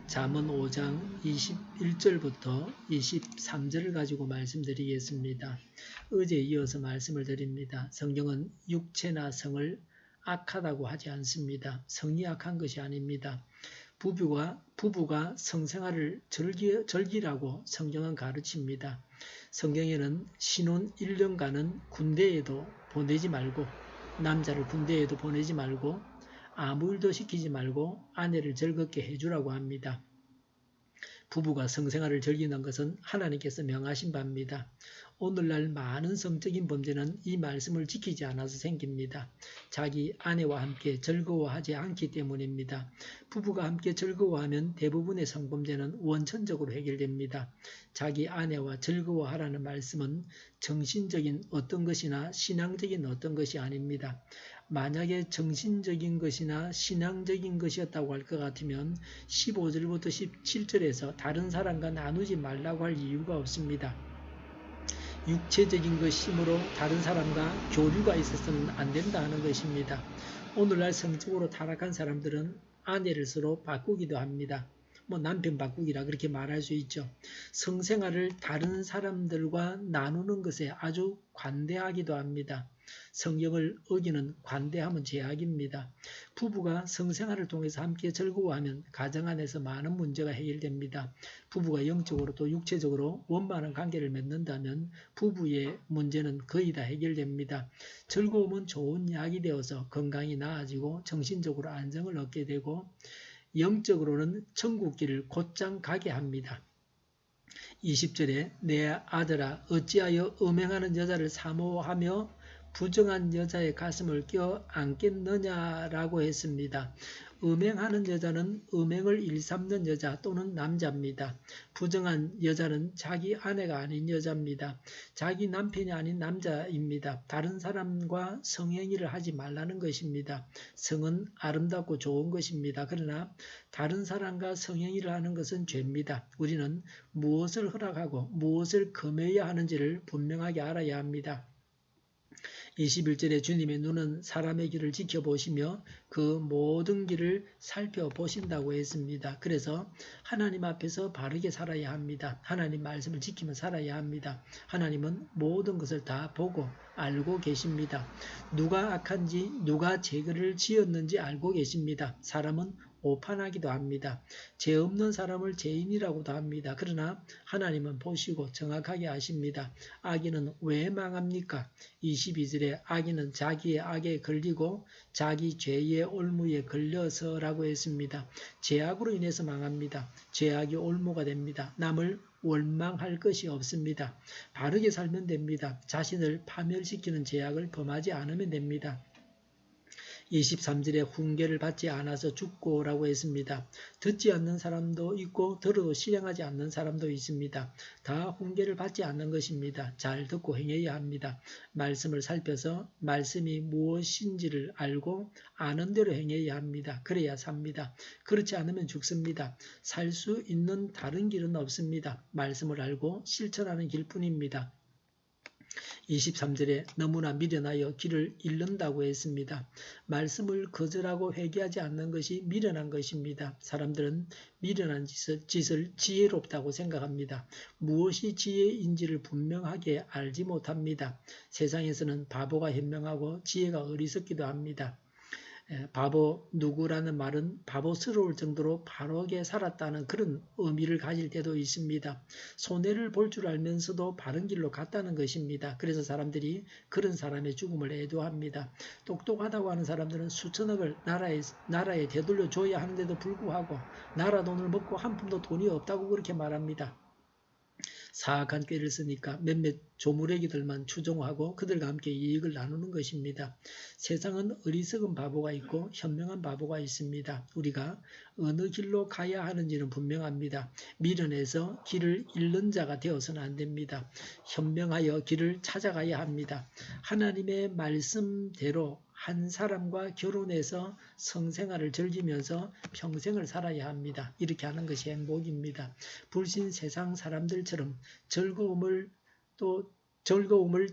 잠언 5장 21절부터 23절을 가지고 말씀드리겠습니다. 어제에 이어서 말씀을 드립니다. 성경은 육체나 성을 악하다고 하지 않습니다. 성이 악한 것이 아닙니다. 부부가 성생활을 즐기라고 성경은 가르칩니다. 성경에는 신혼 1년간은 군대에도 보내지 말고, 남자를 군대에도 보내지 말고, 아무 일도 시키지 말고 아내를 즐겁게 해주라고 합니다. 부부가 성생활을 즐기는 것은 하나님께서 명하신 바입니다. 오늘날 많은 성적인 범죄는 이 말씀을 지키지 않아서 생깁니다. 자기 아내와 함께 즐거워하지 않기 때문입니다. 부부가 함께 즐거워하면 대부분의 성범죄는 원천적으로 해결됩니다. 자기 아내와 즐거워하라는 말씀은 정신적인 어떤 것이나 신앙적인 어떤 것이 아닙니다. 만약에 정신적인 것이나 신앙적인 것이었다고 할 것 같으면 15절부터 17절에서 다른 사람과 나누지 말라고 할 이유가 없습니다. 육체적인 것이므로 다른 사람과 교류가 있어서는 안 된다 하는 것입니다. 오늘날 성적으로 타락한 사람들은 아내를 서로 바꾸기도 합니다. 남편 바꾸기라 그렇게 말할 수 있죠. 성생활을 다른 사람들과 나누는 것에 아주 관대하기도 합니다. 성경을 어기는 관대함은 죄악입니다. 부부가 성생활을 통해서 함께 즐거워하면 가정 안에서 많은 문제가 해결됩니다. 부부가 영적으로 또 육체적으로 원만한 관계를 맺는다면 부부의 문제는 거의 다 해결됩니다. 즐거움은 좋은 약이 되어서 건강이 나아지고 정신적으로 안정을 얻게 되고 영적으로는 천국길을 곧장 가게 합니다. 20절에 내 아들아 어찌하여 음행하는 여자를 사모하며 부정한 여자의 가슴을 껴안겠느냐라고 했습니다. 음행하는 여자는 음행을 일삼는 여자 또는 남자입니다. 부정한 여자는 자기 아내가 아닌 여자입니다. 자기 남편이 아닌 남자입니다. 다른 사람과 성행위를 하지 말라는 것입니다. 성은 아름답고 좋은 것입니다. 그러나 다른 사람과 성행위를 하는 것은 죄입니다. 우리는 무엇을 허락하고 무엇을 금해야 하는지를 분명하게 알아야 합니다. 21절에 주님의 눈은 사람의 길을 지켜보시며 그 모든 길을 살펴보신다고 했습니다. 그래서 하나님 앞에서 바르게 살아야 합니다. 하나님 말씀을 지키며 살아야 합니다. 하나님은 모든 것을 다 보고 알고 계십니다. 누가 악한지 누가 죄를 지었는지 알고 계십니다. 사람은 오판하기도 합니다. 죄 없는 사람을 죄인이라고도 합니다. 그러나 하나님은 보시고 정확하게 아십니다. 악인은 왜 망합니까? 22절에 악인은 자기의 악에 걸리고 자기 죄의 올무에 걸려서라고 했습니다. 죄악으로 인해서 망합니다. 죄악이 올무가 됩니다. 남을 원망할 것이 없습니다. 바르게 살면 됩니다. 자신을 파멸시키는 죄악을 범하지 않으면 됩니다. 23절에 훈계를 받지 않아서 죽고라고 했습니다. 듣지 않는 사람도 있고 들어도 실행하지 않는 사람도 있습니다. 다 훈계를 받지 않는 것입니다. 잘 듣고 행해야 합니다. 말씀을 살펴서 말씀이 무엇인지를 알고 아는 대로 행해야 합니다. 그래야 삽니다. 그렇지 않으면 죽습니다. 살 수 있는 다른 길은 없습니다. 말씀을 알고 실천하는 길뿐입니다. 23절에 너무나 미련하여 길을 잃는다고 했습니다. 말씀을 거절하고 회개하지 않는 것이 미련한 것입니다. 사람들은 미련한 짓을 지혜롭다고 생각합니다. 무엇이 지혜인지를 분명하게 알지 못합니다. 세상에서는 바보가 현명하고 지혜가 어리석기도 합니다. 바보 누구라는 말은 바보스러울 정도로 바르게 살았다는 그런 의미를 가질 때도 있습니다. 손해를 볼 줄 알면서도 바른 길로 갔다는 것입니다. 그래서 사람들이 그런 사람의 죽음을 애도합니다. 똑똑하다고 하는 사람들은 수천억을 나라에 되돌려 줘야 하는데도 불구하고 나라 돈을 먹고 한 푼도 돈이 없다고 그렇게 말합니다. 사악한 꾀를 쓰니까 몇몇 조무래기들만 추종하고 그들과 함께 이익을 나누는 것입니다. 세상은 어리석은 바보가 있고 현명한 바보가 있습니다. 우리가 어느 길로 가야 하는지는 분명합니다. 미련해서 길을 잃는 자가 되어서는 안 됩니다. 현명하여 길을 찾아가야 합니다. 하나님의 말씀대로 한 사람과 결혼해서 성생활을 즐기면서 평생을 살아야 합니다. 이렇게 하는 것이 행복입니다. 불신 세상 사람들처럼 즐거움을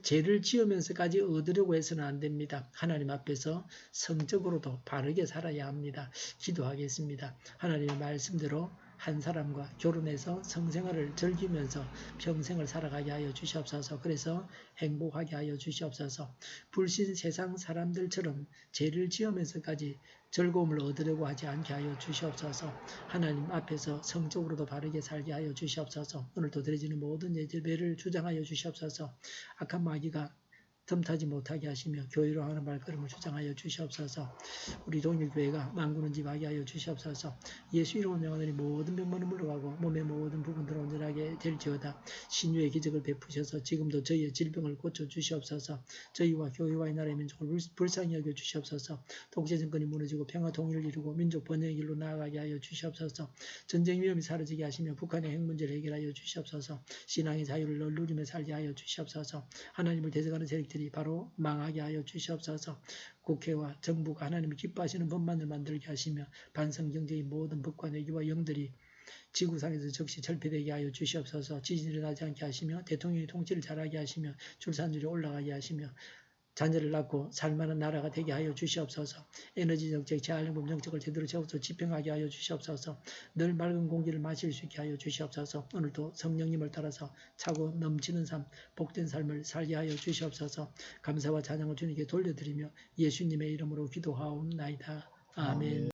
죄를 지으면서까지 얻으려고 해서는 안 됩니다. 하나님 앞에서 성적으로도 바르게 살아야 합니다. 기도하겠습니다. 하나님의 말씀대로 한 사람과 결혼해서 성생활을 즐기면서 평생을 살아가게 하여 주시옵소서. 그래서 행복하게 하여 주시옵소서. 불신 세상 사람들처럼 죄를 지으면서까지 즐거움을 얻으려고 하지 않게 하여 주시옵소서. 하나님 앞에서 성적으로도 바르게 살게 하여 주시옵소서. 오늘도 드려지는 모든 예배를 주장하여 주시옵소서. 악한 마귀가 틈타지 못하게 하시며 교회로 하는 발걸음을 주장하여 주시옵소서. 우리 동일교회가 만군을 지하게 하여 주시옵소서. 예수 이름으로 명하노니 모든 병만은 물러가고 몸의 모든 부분들을 온전하게 될지어다. 신유의 기적을 베푸셔서 지금도 저희의 질병을 고쳐주시옵소서. 저희와 교회와의 나라의 민족을 불쌍히 여겨 주시옵소서. 독재 정권이 무너지고 평화 통일을 이루고 민족 번영의 길로 나아가게 하여 주시옵소서. 전쟁 위험이 사라지게 하시며 북한의 핵 문제를 해결하여 주시옵소서. 신앙의 자유를 누리며 살게 하여 주시옵소서. 하나님을 대적하는 세력들이 바로 망하게 하여 주시옵소서. 국회와 정부가 하나님이 기뻐하시는 법만을 만들게 하시며 반성경제의 모든 법과 내기와 영들이 지구상에서 즉시 절폐되게 하여 주시옵소서. 지진이 일어나지 않게 하시며 대통령이 통치를 잘하게 하시며 출산율이 올라가게 하시며 자녀를 낳고 살만한 나라가 되게 하여 주시옵소서. 에너지 정책, 재활용품 정책을 제대로 세워서 집행하게 하여 주시옵소서. 늘 맑은 공기를 마실 수 있게 하여 주시옵소서. 오늘도 성령님을 따라서 차고 넘치는 삶, 복된 삶을 살게 하여 주시옵소서. 감사와 찬양을 주님께 돌려드리며 예수님의 이름으로 기도하옵나이다. 아멘.